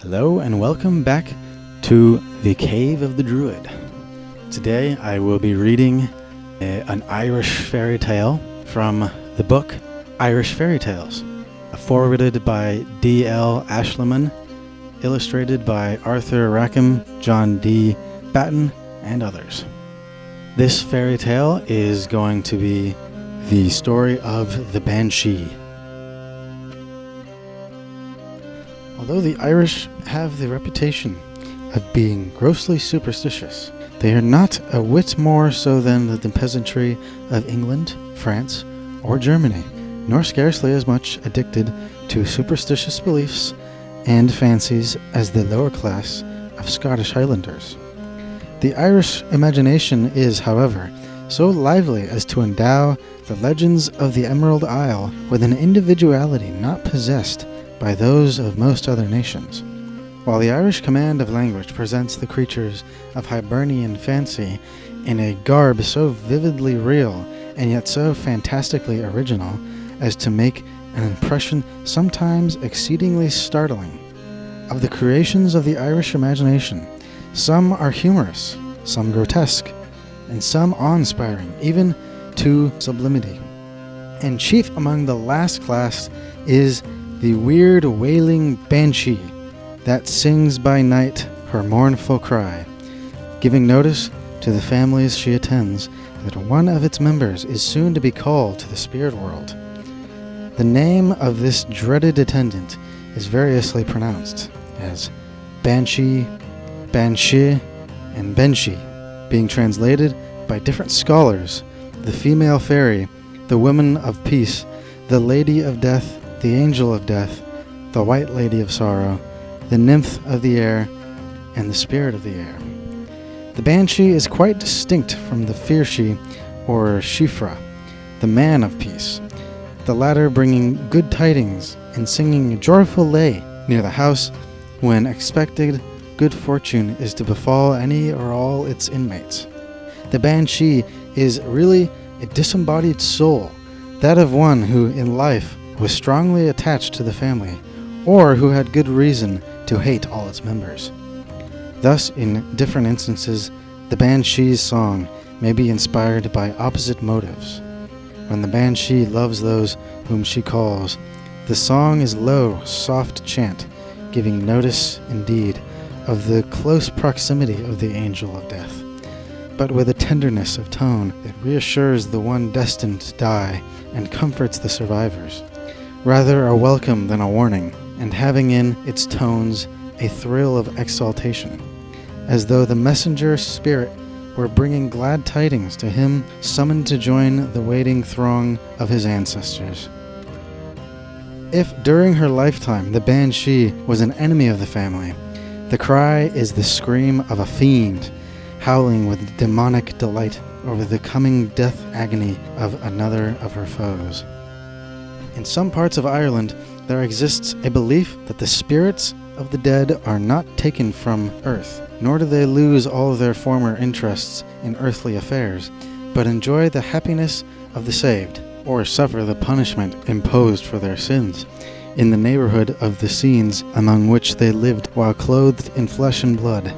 Hello and welcome back to the Cave of the Druid. Today I will be reading an Irish fairy tale from the book Irish Fairy Tales, forwarded by D.L. Ashliman, illustrated by Arthur Rackham, John D. Batten, and others. This fairy tale is going to be the story of the Banshee. Although the Irish have the reputation of being grossly superstitious, they are not a whit more so than the peasantry of England, France, or Germany, nor scarcely as much addicted to superstitious beliefs and fancies as the lower class of Scottish Highlanders. The Irish imagination is, however, so lively as to endow the legends of the Emerald Isle with an individuality not possessed by those of most other nations. While the Irish command of language presents the creatures of Hibernian fancy in a garb so vividly real and yet so fantastically original as to make an impression sometimes exceedingly startling. Of the creations of the Irish imagination, some are humorous, some grotesque, and some awe-inspiring, even to sublimity. And chief among the last class is the weird wailing banshee that sings by night her mournful cry, giving notice to the families she attends that one of its members is soon to be called to the spirit world. The name of this dreaded attendant is variously pronounced as Banshee, Banshee, and Banshee, being translated by different scholars: the female fairy, the woman of peace, the lady of death, the angel of death, the white lady of sorrow, the nymph of the air, and the spirit of the air. The banshee is quite distinct from the firshi or shifra, the man of peace, the latter bringing good tidings and singing a joyful lay near the house when expected good fortune is to befall any or all its inmates. The banshee is really a disembodied soul, that of one who in life was strongly attached to the family, or who had good reason to hate all its members. Thus, in different instances, the banshee's song may be inspired by opposite motives. When the banshee loves those whom she calls, the song is low, soft chant, giving notice, indeed, of the close proximity of the angel of death, but with a tenderness of tone that reassures the one destined to die and comforts the survivors, rather a welcome than a warning, and having in its tones a thrill of exaltation, as though the messenger spirit were bringing glad tidings to him summoned to join the waiting throng of his ancestors. If during her lifetime the banshee was an enemy of the family, the cry is the scream of a fiend, howling with demonic delight over the coming death agony of another of her foes. In some parts of Ireland, there exists a belief that the spirits of the dead are not taken from earth, nor do they lose all of their former interests in earthly affairs, but enjoy the happiness of the saved, or suffer the punishment imposed for their sins, in the neighborhood of the scenes among which they lived while clothed in flesh and blood.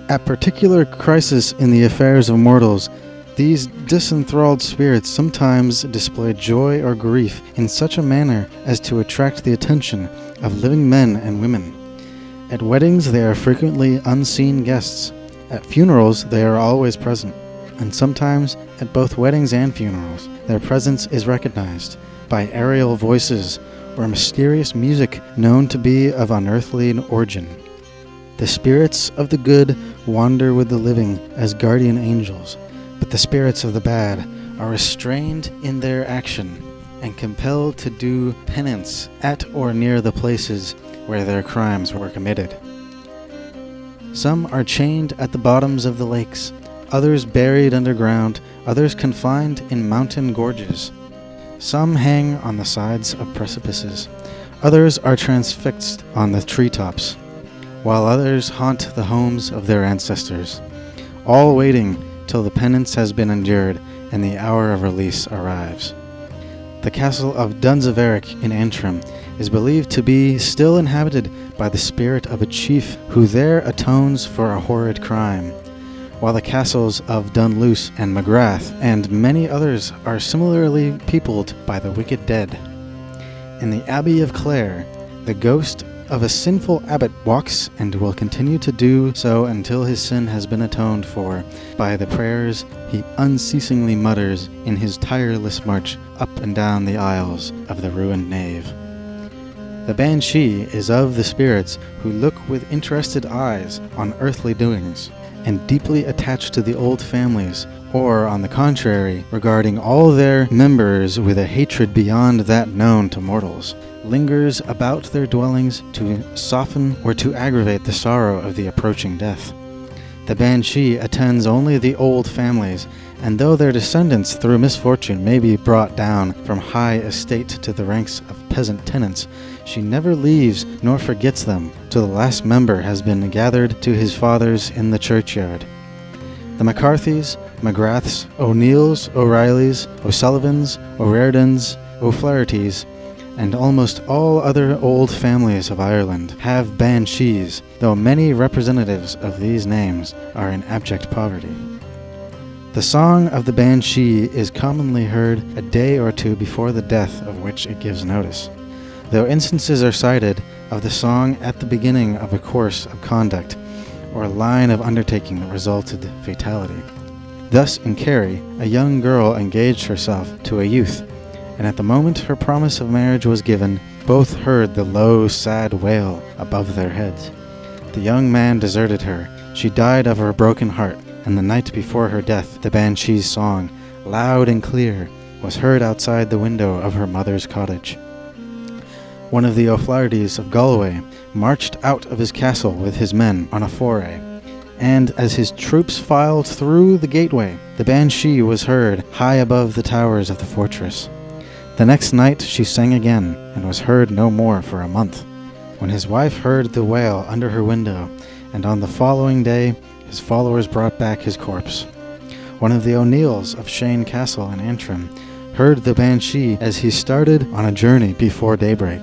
At particular crises in the affairs of mortals, these disenthralled spirits sometimes display joy or grief in such a manner as to attract the attention of living men and women. At weddings they are frequently unseen guests. At funerals they are always present, and sometimes at both weddings and funerals their presence is recognized by aerial voices or mysterious music known to be of unearthly origin. The spirits of the good wander with the living as guardian angels, but the spirits of the bad are restrained in their action and compelled to do penance at or near the places where their crimes were committed. Some are chained at the bottoms of the lakes, others buried underground, others confined in mountain gorges. Some hang on the sides of precipices, others are transfixed on the treetops, while others haunt the homes of their ancestors, all waiting till the penance has been endured and the hour of release arrives. The castle of Dunseverick in Antrim is believed to be still inhabited by the spirit of a chief who there atones for a horrid crime, while the castles of Dunluce and Magrath and many others are similarly peopled by the wicked dead. In the Abbey of Clare, the ghost of a sinful abbot walks and will continue to do so until his sin has been atoned for by the prayers he unceasingly mutters in his tireless march up and down the aisles of the ruined nave. The Banshee is of the spirits who look with interested eyes on earthly doings, and deeply attached to the old families, or, on the contrary, regarding all their members with a hatred beyond that known to mortals, lingers about their dwellings to soften or to aggravate the sorrow of the approaching death. The Banshee attends only the old families, and though their descendants through misfortune may be brought down from high estate to the ranks of peasant tenants, she never leaves nor forgets them till the last member has been gathered to his fathers in the churchyard. The McCarthys, Magraths, O'Neills, O'Reillys, O'Sullivans, O'Riordans, O'Flahertys, and almost all other old families of Ireland have banshees, though many representatives of these names are in abject poverty. The song of the banshee is commonly heard a day or two before the death of which it gives notice, though instances are cited of the song at the beginning of a course of conduct or a line of undertaking that resulted fatality. Thus in Kerry, a young girl engaged herself to a youth, and at the moment her promise of marriage was given, both heard the low, sad wail above their heads. The young man deserted her. She died of her broken heart, and the night before her death, the banshee's song, loud and clear, was heard outside the window of her mother's cottage. One of the O'Flahertys of Galway marched out of his castle with his men on a foray, and as his troops filed through the gateway, the banshee was heard high above the towers of the fortress. The next night she sang again, and was heard no more for a month, when his wife heard the wail under her window, and on the following day his followers brought back his corpse. One of the O'Neills of Shane Castle in Antrim heard the banshee as he started on a journey before daybreak,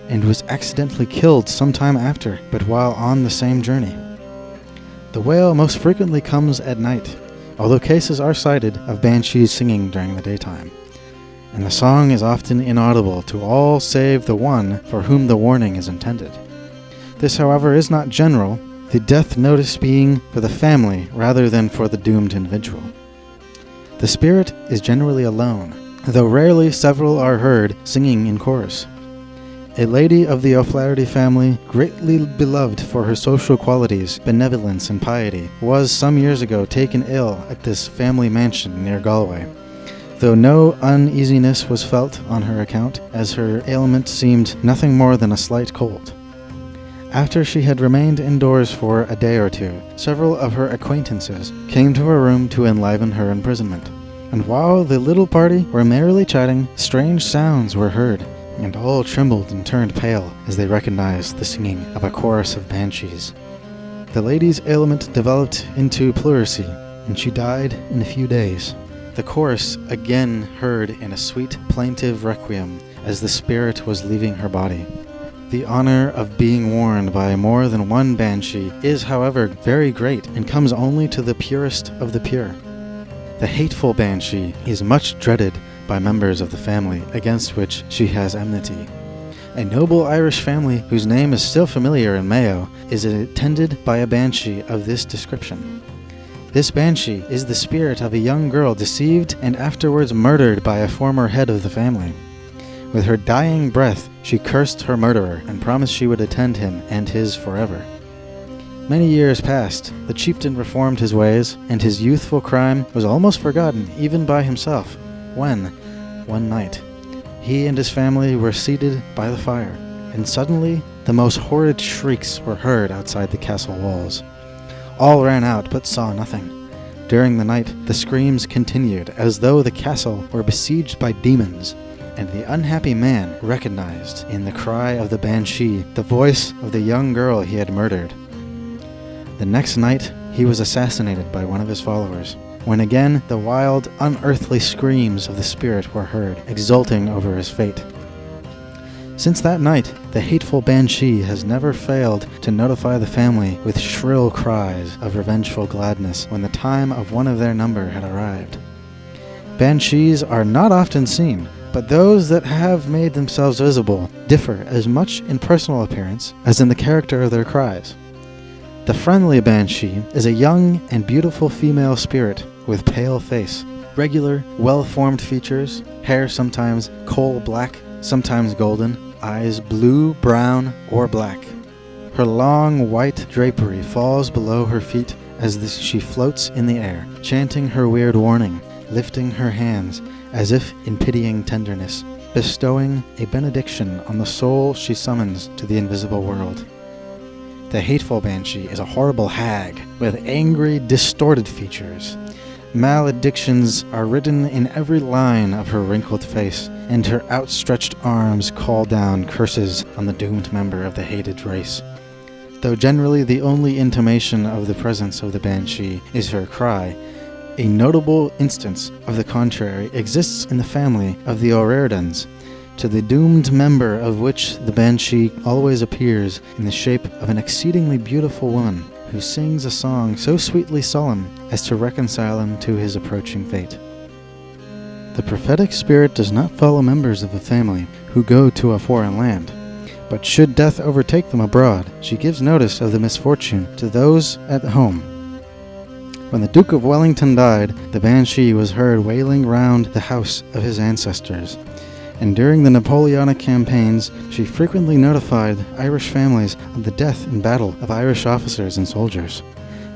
and was accidentally killed some time after, but while on the same journey. The wail most frequently comes at night, although cases are cited of banshees singing during the daytime, and the song is often inaudible to all save the one for whom the warning is intended. This, however, is not general, the death notice being for the family rather than for the doomed individual. The spirit is generally alone, though rarely several are heard singing in chorus. A lady of the O'Flaherty family, greatly beloved for her social qualities, benevolence, and piety, was some years ago taken ill at this family mansion near Galway, though no uneasiness was felt on her account, as her ailment seemed nothing more than a slight cold. After she had remained indoors for a day or two, several of her acquaintances came to her room to enliven her imprisonment, and while the little party were merrily chatting, strange sounds were heard, and all trembled and turned pale as they recognized the singing of a chorus of banshees. The lady's ailment developed into pleurisy, and she died in a few days. The chorus again heard in a sweet, plaintive requiem as the spirit was leaving her body. The honor of being warned by more than one banshee is, however, very great, and comes only to the purest of the pure. The hateful banshee is much dreaded by members of the family against which she has enmity. A noble Irish family, whose name is still familiar in Mayo, is attended by a banshee of this description. This banshee is the spirit of a young girl deceived and afterwards murdered by a former head of the family. With her dying breath, she cursed her murderer and promised she would attend him and his forever. Many years passed. The chieftain reformed his ways, and his youthful crime was almost forgotten even by himself, when, one night, he and his family were seated by the fire, and suddenly the most horrid shrieks were heard outside the castle walls. All ran out, but saw nothing. During the night, the screams continued, as though the castle were besieged by demons, and the unhappy man recognized in the cry of the banshee the voice of the young girl he had murdered. The next night, he was assassinated by one of his followers, when again the wild, unearthly screams of the spirit were heard, exulting over his fate. Since that night, the hateful Banshee has never failed to notify the family with shrill cries of revengeful gladness when the time of one of their number had arrived. Banshees are not often seen, but those that have made themselves visible differ as much in personal appearance as in the character of their cries. The friendly Banshee is a young and beautiful female spirit with pale face, regular, well-formed features, hair sometimes coal black, sometimes golden, eyes blue, brown, or black. Her long white drapery falls below her feet as she floats in the air, chanting her weird warning, lifting her hands as if in pitying tenderness, bestowing a benediction on the soul she summons to the invisible world. The hateful Banshee is a horrible hag with angry, distorted features. Maledictions are written in every line of her wrinkled face, and her outstretched arms call down curses on the doomed member of the hated race. Though generally the only intimation of the presence of the Banshee is her cry, a notable instance of the contrary exists in the family of the O'Riordans, to the doomed member of which the Banshee always appears in the shape of an exceedingly beautiful woman, who sings a song so sweetly solemn as to reconcile him to his approaching fate. The prophetic spirit does not follow members of a family who go to a foreign land, but should death overtake them abroad, she gives notice of the misfortune to those at home. When the Duke of Wellington died, the Banshee was heard wailing round the house of his ancestors, and during the Napoleonic campaigns, she frequently notified Irish families of the death in battle of Irish officers and soldiers.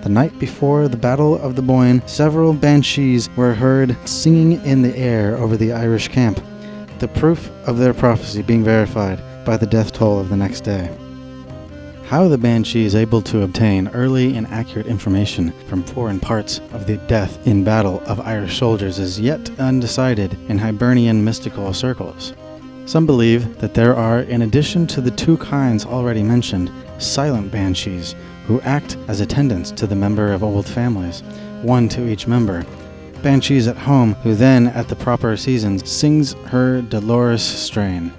The night before the Battle of the Boyne, several banshees were heard singing in the air over the Irish camp, the proof of their prophecy being verified by the death toll of the next day. How the Banshee is able to obtain early and accurate information from foreign parts of the death in battle of Irish soldiers is yet undecided in Hibernian mystical circles. Some believe that there are, in addition to the two kinds already mentioned, silent banshees, who act as attendants to the member of old families, one to each member. Banshees at home, who then, at the proper seasons, sings her dolorous strain.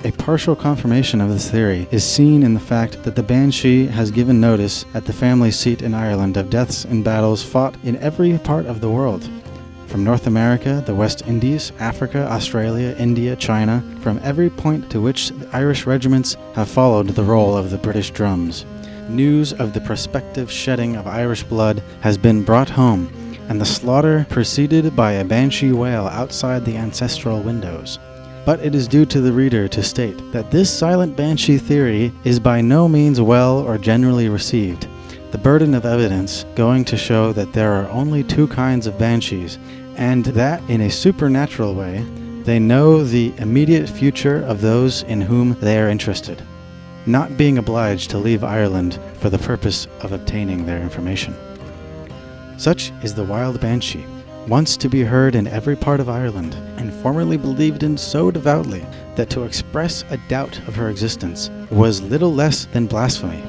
A partial confirmation of this theory is seen in the fact that the Banshee has given notice at the family seat in Ireland of deaths in battles fought in every part of the world. From North America, the West Indies, Africa, Australia, India, China, from every point to which the Irish regiments have followed the roll of the British drums. News of the prospective shedding of Irish blood has been brought home, and the slaughter preceded by a Banshee wail outside the ancestral windows. But it is due to the reader to state that this silent Banshee theory is by no means well or generally received, the burden of evidence going to show that there are only two kinds of Banshees, and that in a supernatural way they know the immediate future of those in whom they are interested, not being obliged to leave Ireland for the purpose of obtaining their information. Such is the wild Banshee, once to be heard in every part of Ireland, and formerly believed in so devoutly that to express a doubt of her existence was little less than blasphemy.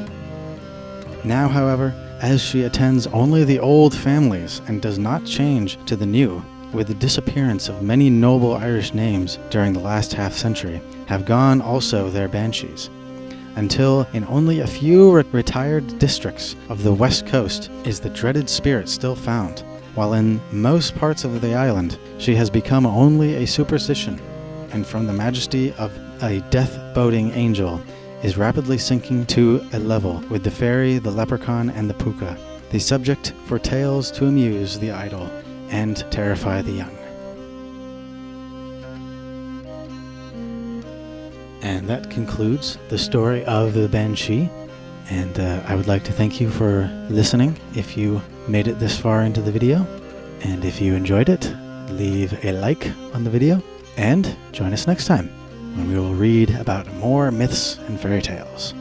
Now, however, as she attends only the old families and does not change to the new, with the disappearance of many noble Irish names during the last half-century, have gone also their banshees, until in only a few retired districts of the west coast is the dreaded spirit still found, while in most parts of the island she has become only a superstition, and from the majesty of a death-boding angel is rapidly sinking to a level with the fairy, the leprechaun, and the puka, the subject for tales to amuse the idle and terrify the young. And that concludes the story of the Banshee, and I would like to thank you for listening if you made it this far into the video, and if you enjoyed it, leave a like on the video, and join us next time when we will read about more myths and fairy tales.